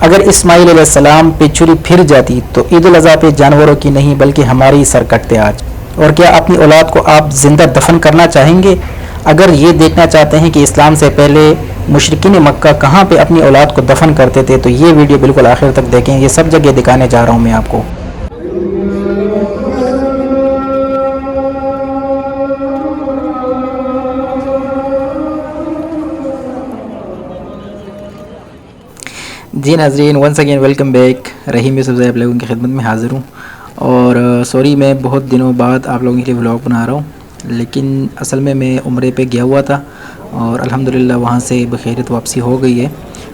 اگر اسماعیل علیہ السلام پہ چھری پھر جاتی تو عید الاضحیٰ پہ جانوروں کی نہیں بلکہ ہمارے ہی سر کٹتے آج. اور کیا اپنی اولاد کو آپ زندہ دفن کرنا چاہیں گے؟ اگر یہ دیکھنا چاہتے ہیں کہ اسلام سے پہلے مشرکین مکہ کہاں پہ اپنی اولاد کو دفن کرتے تھے تو یہ ویڈیو بالکل آخر تک دیکھیں. یہ سب جگہ دکھانے جا رہا ہوں میں آپ کو. جی ناظرین، ونس اگین ویلکم بیک. رحیم یوسف زئی آپ لوگوں کی خدمت میں حاضر ہوں. اور سوری میں بہت دنوں بعد آپ لوگوں کے لیے ولاگ بنا رہا ہوں، لیکن اصل میں عمرے پہ گیا ہوا تھا اور الحمدللہ وہاں سے بخیریت واپسی ہو گئی ہے.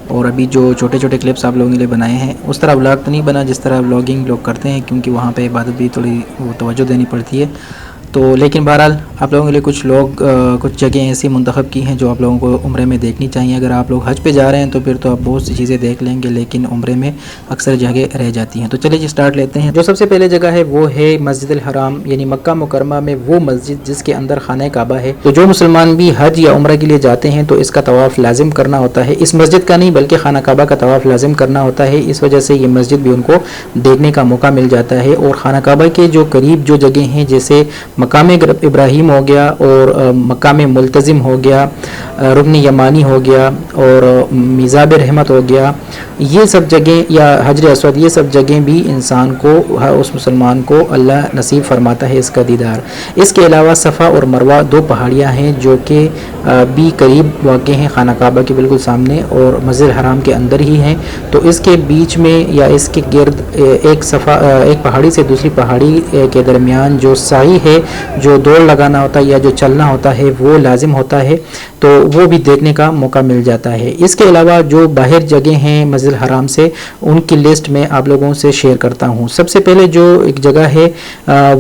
اور ابھی جو چھوٹے چھوٹے کلپس آپ لوگوں کے لیے بنائے ہیں اس طرح ولاگ تو نہیں بنا جس طرح ولاگنگ لوگ کرتے ہیں، کیونکہ وہاں پہ عبادت بھی تھوڑی توجہ دینی پڑتی ہے. تو لیکن بہرحال آپ لوگوں کے لیے کچھ جگہیں ایسی منتخب کی ہیں جو آپ لوگوں کو عمرے میں دیکھنی چاہیے. اگر آپ لوگ حج پہ جا رہے ہیں تو پھر تو آپ بہت سی چیزیں دیکھ لیں گے، لیکن عمرے میں اکثر جگہ رہ جاتی ہیں. تو چلیے جی سٹارٹ لیتے ہیں. جو سب سے پہلے جگہ ہے وہ ہے مسجد الحرام، یعنی مکہ مکرمہ میں وہ مسجد جس کے اندر خانہ کعبہ ہے. تو جو مسلمان بھی حج یا عمرہ کے لیے جاتے ہیں تو اس کا طواف لازم کرنا ہوتا ہے. اس مسجد کا نہیں بلکہ خانہ کعبہ کا طواف لازم کرنا ہوتا ہے. اس وجہ سے یہ مسجد بھی ان کو دیکھنے کا موقع مل جاتا ہے. اور خانہ کعبہ کے جو قریب جو جگہ ہیں جیسے مقام ابراہیم ہو گیا اور مقام ملتزم ہو گیا، رکن یمانی ہو گیا اور میزاب رحمت ہو گیا، یہ سب جگہیں یا حجر اسود، یہ سب جگہیں بھی انسان کو، اس مسلمان کو اللہ نصیب فرماتا ہے اس کا دیدار. اس کے علاوہ صفا اور مروہ دو پہاڑیاں ہیں جو کہ بھی قریب واقع ہیں خانہ کعبہ کے بالکل سامنے اور مسجد الحرام کے اندر ہی ہیں. تو اس کے بیچ میں یا اس کے گرد ایک پہاڑی سے دوسری پہاڑی کے درمیان جو سعی ہے، جو دوڑ لگانا ہوتا ہے یا جو چلنا ہوتا ہے وہ لازم ہوتا ہے. تو وہ بھی دیکھنے کا موقع مل جاتا ہے. اس کے علاوہ جو باہر جگہ ہیں مسجد الحرام سے ان کی لسٹ میں آپ لوگوں سے شیئر کرتا ہوں. سب سے پہلے جو ایک جگہ ہے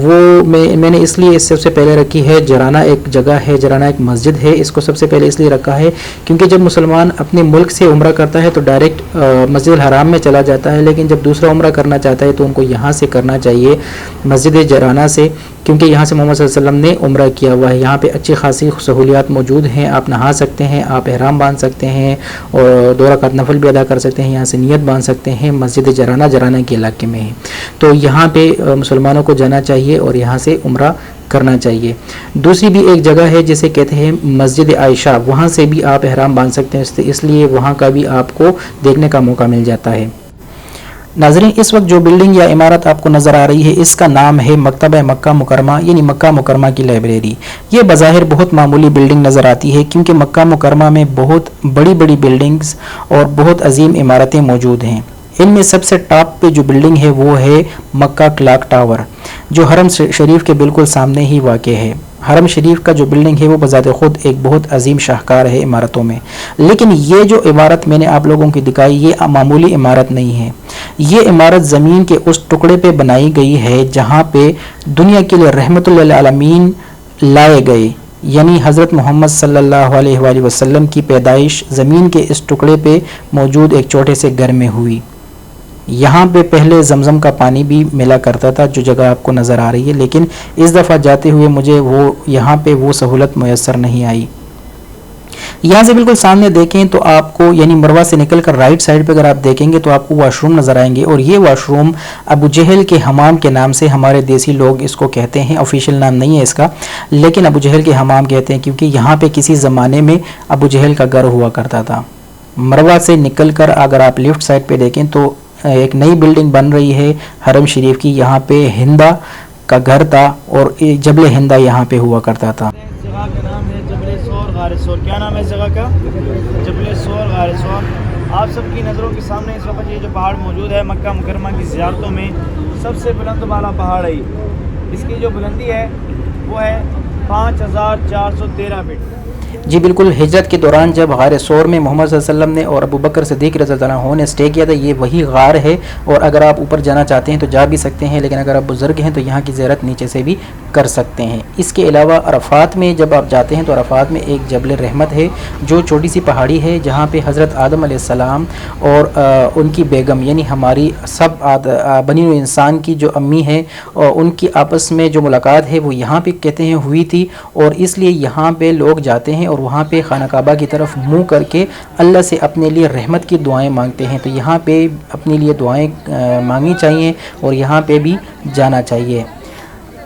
وہ میں نے اس لیے سب سے پہلے رکھی ہے جرانہ. ایک جگہ ہے جرانہ، ایک مسجد ہے. اس کو سب سے پہلے اس لیے رکھا ہے کیونکہ جب مسلمان اپنے ملک سے عمرہ کرتا ہے تو ڈائریکٹ مسجد الحرام میں چلا جاتا ہے، لیکن جب دوسرا عمرہ کرنا چاہتا ہے تو ان کو یہاں سے کرنا چاہیے مسجد جرانہ سے، کیونکہ یہاں سے محمد صلی اللہ علیہ وسلم نے عمرہ کیا ہوا ہے. یہاں پہ اچھی خاصی سہولیات موجود ہیں. آپ نہا سکتے ہیں، آپ احرام باندھ سکتے ہیں اور 2 رکعت نفل بھی ادا کر سکتے ہیں. یہاں سے نیت باندھ سکتے ہیں. مسجد جرانہ کے علاقے میں ہے. تو یہاں پہ مسلمانوں کو جانا چاہیے اور یہاں سے عمرہ کرنا چاہیے. دوسری بھی ایک جگہ ہے جسے کہتے ہیں مسجد عائشہ، وہاں سے بھی آپ احرام باندھ سکتے ہیں، اس لیے وہاں کا بھی آپ کو دیکھنے کا موقع مل جاتا ہے. ناظرین، اس وقت جو بلڈنگ یا عمارت آپ کو نظر آ رہی ہے اس کا نام ہے مکتبہ مکہ مکرمہ، یعنی مکہ مکرمہ کی لائبریری. یہ بظاہر بہت معمولی بلڈنگ نظر آتی ہے کیونکہ مکہ مکرمہ میں بہت بڑی بڑی بلڈنگز اور بہت عظیم عمارتیں موجود ہیں. ان میں سب سے ٹاپ پہ جو بلڈنگ ہے وہ ہے مکہ کلاک ٹاور، جو حرم شریف کے بالکل سامنے ہی واقع ہے. حرم شریف کا جو بلڈنگ ہے وہ بذات خود ایک بہت عظیم شاہکار ہے عمارتوں میں. لیکن یہ جو عمارت میں نے آپ لوگوں کی دکھائی یہ معمولی عمارت نہیں ہے. یہ عمارت زمین کے اس ٹکڑے پہ بنائی گئی ہے جہاں پہ دنیا کے لیے رحمت للعالمین لائے گئے، یعنی حضرت محمد صلی اللہ علیہ وآلہ وسلم کی پیدائش زمین کے اس ٹکڑے پہ موجود ایک چھوٹے سے گھر میں ہوئی. یہاں پہ پہلے زمزم کا پانی بھی ملا کرتا تھا جو جگہ آپ کو نظر آ رہی ہے، لیکن اس دفعہ جاتے ہوئے مجھے یہاں پہ وہ سہولت میسر نہیں آئی. یہاں سے بالکل سامنے دیکھیں تو آپ کو، یعنی مروہ سے نکل کر رائٹ سائڈ پہ اگر آپ دیکھیں گے تو آپ کو واش روم نظر آئیں گے. اور یہ واش روم ابو جہل کے حمام کے نام سے ہمارے دیسی لوگ اس کو کہتے ہیں. آفیشیل نام نہیں ہے اس کا، لیکن ابو جہل کے حمام کہتے ہیں کیونکہ یہاں پہ کسی زمانے میں ابو جہل کا گھر ہوا کرتا تھا. مروہ سے نکل کر اگر آپ لیفٹ سائڈ پہ دیکھیں تو ایک نئی بلڈنگ بن رہی ہے حرم شریف کی. یہاں پہ ہندا کا گھر تھا اور جبل ہندا یہاں پہ ہوا کرتا تھا. جگہ کا نام ہے جبل سور غار سور. کیا نام ہے اس جگہ کا؟ جبل سور غار سور. آپ سب کی نظروں کے سامنے اس وقت یہ جو پہاڑ موجود ہے مکہ مکرمہ کی زیارتوں میں سب سے بلند والا پہاڑ ہے. اس کی جو بلندی ہے وہ ہے 5413 فٹ. جی بالکل، ہجرت کے دوران جب غار سور میں محمد صلی اللہ علیہ وسلم نے اور ابو بکر صدیق رضی اللہ عنہ نے اسٹے کیا تھا، یہ وہی غار ہے. اور اگر آپ اوپر جانا چاہتے ہیں تو جا بھی سکتے ہیں، لیکن اگر آپ بزرگ ہیں تو یہاں کی زیارت نیچے سے بھی کر سکتے ہیں۔ اس کے علاوہ عرفات میں جب آپ جاتے ہیں تو عرفات میں ایک جبل رحمت ہے جو چھوٹی سی پہاڑی ہے جہاں پہ حضرت آدم علیہ السلام اور ان کی بیگم یعنی ہماری سب بنی نوع انسان کی جو امی ہے ان کی آپس میں جو ملاقات ہے وہ یہاں پہ کہتے ہیں ہوئی تھی، اور اس لیے یہاں پہ لوگ جاتے ہیں اور وہاں پہ خانہ کعبہ کی طرف منہ کر کے اللہ سے اپنے لیے رحمت کی دعائیں مانگتے ہیں۔ تو یہاں پہ اپنے لیے دعائیں مانگنی چاہیے اور یہاں پہ بھی جانا چاہیے۔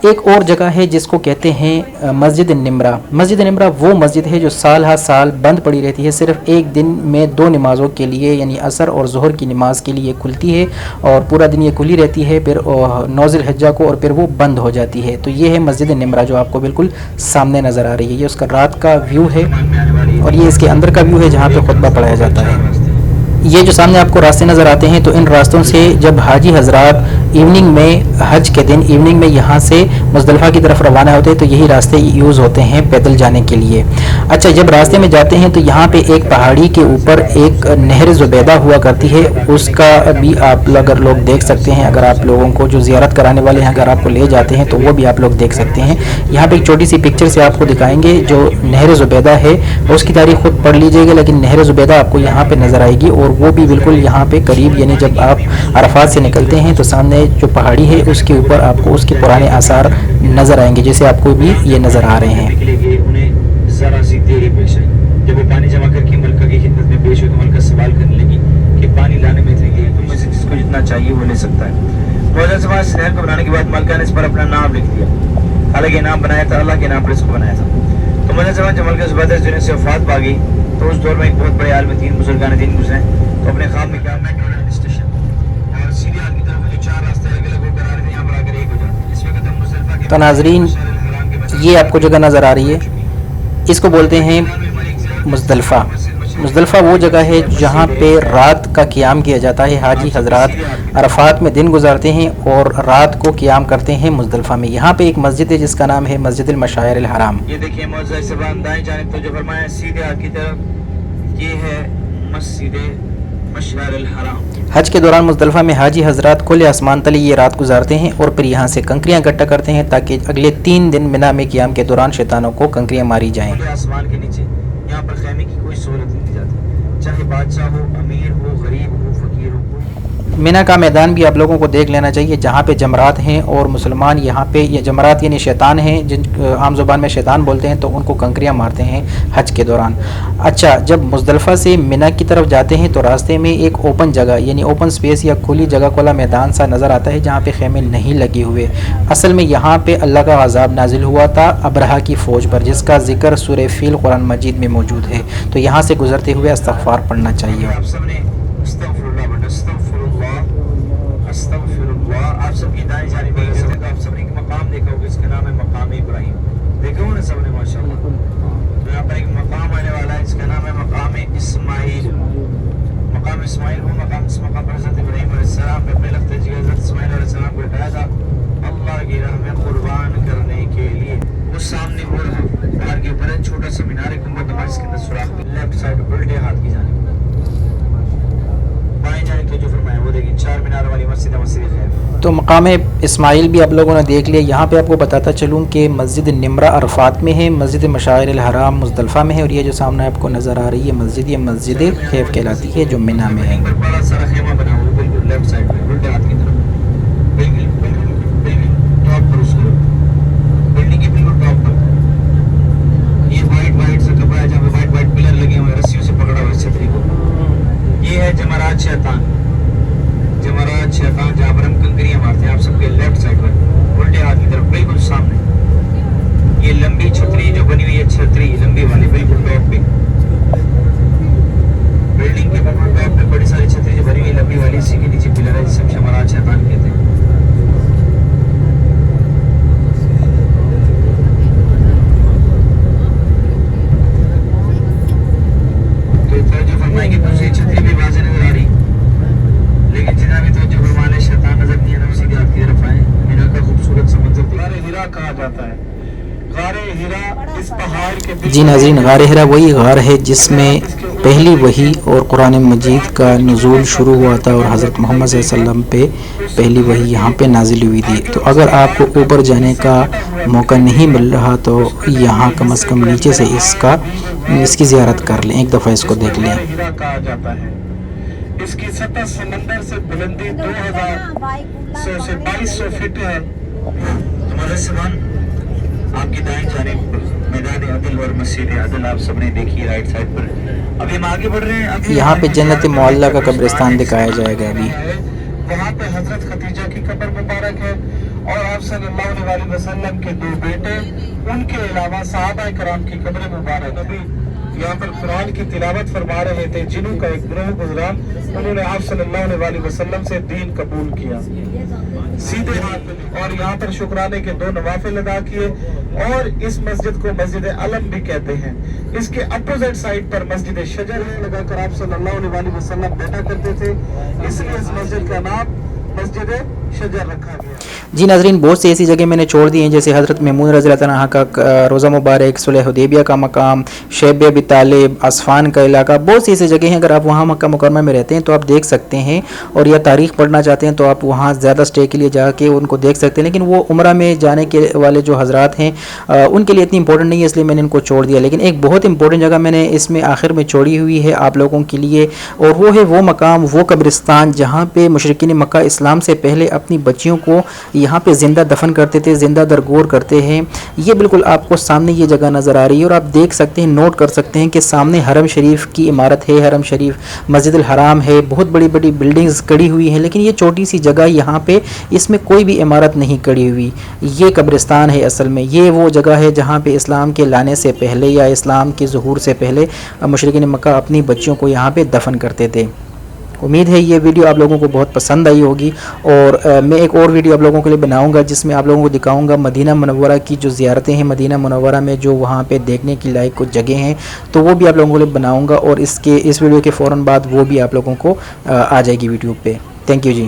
ایک اور جگہ ہے جس کو کہتے ہیں مسجد نمرہ۔ مسجد نمرہ وہ مسجد ہے جو سال ہر سال بند پڑی رہتی ہے، صرف ایک دن میں 2 نمازوں کے لیے یعنی عصر اور ظہر کی نماز کے لیے کھلتی ہے، اور پورا دن یہ کھلی رہتی ہے، پھر 9 ذی الحجہ کو اور پھر وہ بند ہو جاتی ہے۔ تو یہ ہے مسجد نمرہ جو آپ کو بالکل سامنے نظر آ رہی ہے، یہ اس کا رات کا ویو ہے، اور یہ اس کے اندر کا ویو ہے جہاں پہ خطبہ پڑھایا جاتا ہے۔ یہ جو سامنے آپ کو راستے نظر آتے ہیں تو ان راستوں سے جب حاجی حضرات ایوننگ میں حج کے دن ایوننگ میں یہاں سے مزدلفہ کی طرف روانہ ہوتے ہیں تو یہی راستے یوز ہوتے ہیں پیدل جانے کے لیے۔ اچھا، جب راستے میں جاتے ہیں تو یہاں پہ ایک پہاڑی کے اوپر ایک نہر زبیدہ ہوا کرتی ہے، اس کا بھی آپ اگر لوگ دیکھ سکتے ہیں، اگر آپ لوگوں کو جو زیارت کرانے والے ہیں اگر آپ کو لے جاتے ہیں تو وہ بھی آپ لوگ دیکھ سکتے ہیں۔ یہاں پہ ایک چھوٹی سی پکچر سے آپ کو دکھائیں گے جو نہر زبیدہ ہے، اس کی تاریخ خود پڑھ لیجئے گا، لیکن نہر زبیدہ آپ کو یہاں پہ نظر آئے گی، اور وہ بھی بالکل یہاں پہ قریب، یعنی جب آپ عرفات سے نکلتے ہیں تو سامنے جو پہاڑی ہے اس کے اوپر آپ کو اس کے پرانے آثار نظر آئیں گے، جیسے آپ کو بھی یہ نظر آ رہے ہیں۔ انہیں ذرا سی دیری پیش آئی، جب وہ پانی جمع کر کے ملکہ کی خدمت میں پیش ہوئی تو ملکہ سوال کرنے لگی کہ پانی لانے میں اتنی دیر، تم میں سے جس کو جتنا چاہیے وہ لے سکتا ہے۔ روزہ سوال اس نہر کو بنانے کے بعد ملکہ نے اس پر اپنا نام لکھ دیا، حالانکہ نام بنایا تھا اللہ کے نام پر اس کو بنایا تھا۔ تو مزہ سوال جب ملکہ زبیدہ اس دنیا سے وفات پا گئی تو اس دور میں ایک بہت بڑے عالم 3 بزرگان دین گزرے، تو اپنے خواب میں کیا اسٹیشن اور سیدھے ہاتھ کی طرف جو 4 راستے الگ الگ ہو کر آ رہے تھے یہاں پر آ کر ایک ہو جاتے۔ اس وقت ہم مزدلفہ کے تو ناظرین یہ آپ کو جگہ نظر آ رہی ہے، اس کو بولتے ہیں مزدلفہ۔ مزدلفہ وہ جگہ ہے جہاں پہ رات کا قیام کیا جاتا ہے۔ حاجی حضرات عرفات میں دن گزارتے ہیں اور رات کو قیام کرتے ہیں مزدلفہ میں۔ یہاں پہ ایک مسجد ہے جس کا نام ہے مسجد المشاعر الحرام۔ یہ دیکھیں معزز صاحبان، دائیں جانب تو جو فرمایا سیدھے ہاتھ کی طرف، یہ ہے مسجد مشعر الحرام۔ حج کے دوران مزدلفہ میں حاجی حضرات کھلے آسمان تلے یہ رات گزارتے ہیں اور پھر یہاں سے کنکریاں اکٹھا کرتے ہیں تاکہ اگلے 3 دن منا میں قیام کے دوران شیطانوں کو کنکریاں ماری جائیں۔ کھلے آسمان کے نیچے یہاں پر خیمے کی کوئی سہولت نہیں دی جاتی، چاہے بادشاہ ہو، امیر ہو، غریب ہو، فقیر ہو۔ مینا کا میدان بھی آپ لوگوں کو دیکھ لینا چاہیے جہاں پہ جمرات ہیں، اور مسلمان یہاں پہ یہ جمرات یعنی شیطان ہیں، جن عام زبان میں شیطان بولتے ہیں، تو ان کو کنکریاں مارتے ہیں حج کے دوران۔ اچھا، جب مزدلفہ سے مینا کی طرف جاتے ہیں تو راستے میں ایک اوپن جگہ یعنی اوپن سپیس یا کھلی جگہ، کھلا میدان سا نظر آتا ہے جہاں پہ خیمے نہیں لگے ہوئے۔ اصل میں یہاں پہ اللہ کا عذاب نازل ہوا تھا ابرہہ کی فوج پر، جس کا ذکر سورہ فیل قرآن مجید میں موجود ہے، تو یہاں سے گزرتے ہوئے استغفار پڑھنا چاہیے۔ آپ سب نے استغفر اللہ پڑھنا، استغفر اللہ، استغفر اللہ۔ آپ سب کی دائیں جانب آپ سب نے ایک مقام دیکھا ہوگا، اس کا نام ہے مقام ابراہیم، دیکھا ہو نا سب نے ماشاءاللہ۔ تو یہاں پر ایک مقام آنے والا ہے، اس کا نام ہے مقام اسماعیل۔ مقام اسماعیل وہ مقام، اس مقام پر حضرت ابراہیم علیہ السلام نے اپنے لخت جگہ حضرت اسماعیل علیہ السلام کو اٹھایا تھا اللہ کی راہ میں قربان کرنے کے لیے۔ وہ سامنے ہو رہا پہاڑ کے اوپر ہے چھوٹا سا مینار گنبد نما، اس کے اندر سوراخ، لیفٹ سائڈ الٹے ہاتھ کی جانب، بائیں جانب تو جو فرمایا وہ دیکھیں 4 مینار والی مسجد ہے، مسجد خیر۔ تو مقام اسماعیل بھی آپ لوگوں نے دیکھ لیا۔ یہاں پہ آپ کو بتاتا چلوں کہ مسجد نمرہ عرفات میں ہے، مسجد مشاعر الحرام مزدلفہ میں ہے، اور یہ جو سامنے آپ کو نظر آ رہی ہے مسجد، یہ مسجد خیف کہلاتی ہے جو مینا میں ہے۔ بڑا سارا خیمہ بنا ہوا بالکل لیفٹ سائڈ میں الٹے ہاتھ کی طرف، بالکل ٹاپ پر، اس کو بلڈنگ کے بالکل ٹاپ پر یہ وائٹ سا کپڑا ہے جہاں پہ وائٹ پلر لگے ہوئے ہیں، رسیوں سے پکڑا ہوا ہے چھتری کو۔ یہ ہے جمرات شیطان، جمرات شیطان جہاں پر ہم کنکریاں مارتے ہیں۔ آپ سب کے لیفٹ سائڈ پر الٹے ہاتھ کی طرف بالکل سامنے یہ لمبی چھتری جو بنی ہوئی ہے، چھتری لمبی والی بالکل ٹاپ پہ، بلڈنگ کے بالکل ٹاپ پہ بڑی ساری چھتری جو بنی ہوئی لمبی والی، اسی کے نیچے پلر ہے جسے ہم جمرات شیطان کہتے ہیں۔ جی ناظرین، غار ہرا وہی غار ہے جس میں پہلی وحی اور قرآن مجید کا نزول شروع ہوا تھا اور حضرت محمد صلی اللہ علیہ وسلم پہ پہلی وحی یہاں پہ نازل ہوئی تھی. تو اگر آپ کو اوپر جانے کا موقع نہیں مل رہا تو یہاں کم از کم نیچے سے اس کی زیارت کر لیں, ایک دفعہ اس کو دیکھ لیں. کہا جاتا ہے. اس کی سطح سمندر سے بلندی 2100 سے 2200 فٹ ہے. ہمارے سامان آپ کی دائیں جانب میدان عدل اور مسجد عدل آپ سب نے دیکھی رائٹ سائڈ پر. ابھی ہم آگے بڑھ رہے ہیں. یہاں پہ جنت معلیٰ کا قبرستان دکھایا جائے گا. ابھی وہاں پہ حضرت خدیجہ کی قبر مبارک ہے اور آپ صلی اللہ علیہ وسلم کے 2 بیٹے, ان کے علاوہ صحابہ کرام کی قبر مبارک. ابھی یہاں پر قرآن کی تلاوت فرما رہے تھے جنہوں کا ایک گروہ گزرا, انہوں نے آپ صلی اللہ علیہ وسلم سے دین قبول کیا سیدھے ہاتھ. اور یہاں پر شکرانے کے 2 نوافل ادا کیے. اور اس مسجد کو مسجد علم بھی کہتے ہیں. اس کے اپوزٹ سائڈ پر مسجد شجر ہے, لگا کر آپ صلی اللہ علیہ وسلم بیٹھا کرتے تھے, اس لیے اس مسجد کا نام مسجد شجر رکھا گیا. جی ناظرین, بہت سی ایسی جگہ میں نے چھوڑ دی ہیں جیسے حضرت میمون رضی اللہ عنہ کا روضہ مبارک, صلح حدیبیہ کا مقام, شیب ابی طالب, عصفان کا علاقہ. بہت سی ایسی جگہ ہیں, اگر آپ وہاں مکہ مکرمہ میں رہتے ہیں تو آپ دیکھ سکتے ہیں, اور یا تاریخ پڑھنا چاہتے ہیں تو آپ وہاں زیادہ سٹے کے لیے جا کے ان کو دیکھ سکتے ہیں. لیکن وہ عمرہ میں جانے کے والے جو حضرات ہیں ان کے لیے اتنی امپورٹنٹ نہیں ہے, اس لیے میں نے ان کو چھوڑ دیا. لیکن ایک بہت امپورٹنٹ جگہ میں نے اس میں آخر میں چھوڑی ہوئی ہے آپ لوگوں کے لیے, اور وہ ہے وہ مقام, وہ قبرستان جہاں پہ مشرکین مکہ اسلام سے پہلے اپنی بچیوں کو یہاں پہ زندہ دفن کرتے تھے, زندہ درگور کرتے ہیں. یہ بالکل آپ کو سامنے یہ جگہ نظر آ رہی ہے, اور آپ دیکھ سکتے ہیں, نوٹ کر سکتے ہیں کہ سامنے حرم شریف کی عمارت ہے, حرم شریف, مسجد الحرام ہے, بہت بڑی بڑی بلڈنگز کڑی ہوئی ہیں. لیکن یہ چھوٹی سی جگہ یہاں پہ اس میں کوئی بھی عمارت نہیں کڑی ہوئی. یہ قبرستان ہے اصل میں. یہ وہ جگہ ہے جہاں پہ اسلام کے لانے سے پہلے یا اسلام کے ظہور سے پہلے مشرکین مکہ اپنی بچیوں کو یہاں پہ دفن کرتے تھے. امید ہے یہ ویڈیو آپ لوگوں کو بہت پسند آئی ہوگی, اور میں ایک اور ویڈیو آپ لوگوں کے لیے بناؤں گا جس میں آپ لوگوں کو دکھاؤں گا مدینہ منورہ کی جو زیارتیں ہیں, مدینہ منورہ میں جو وہاں پہ دیکھنے کی لائق کچھ جگہیں ہیں, تو وہ بھی آپ لوگوں کے لیے بناؤں گا, اور اس ویڈیو کے فوراً بعد وہ بھی آپ لوگوں کو آ جائے گی یوٹیوب پہ. Thank you G.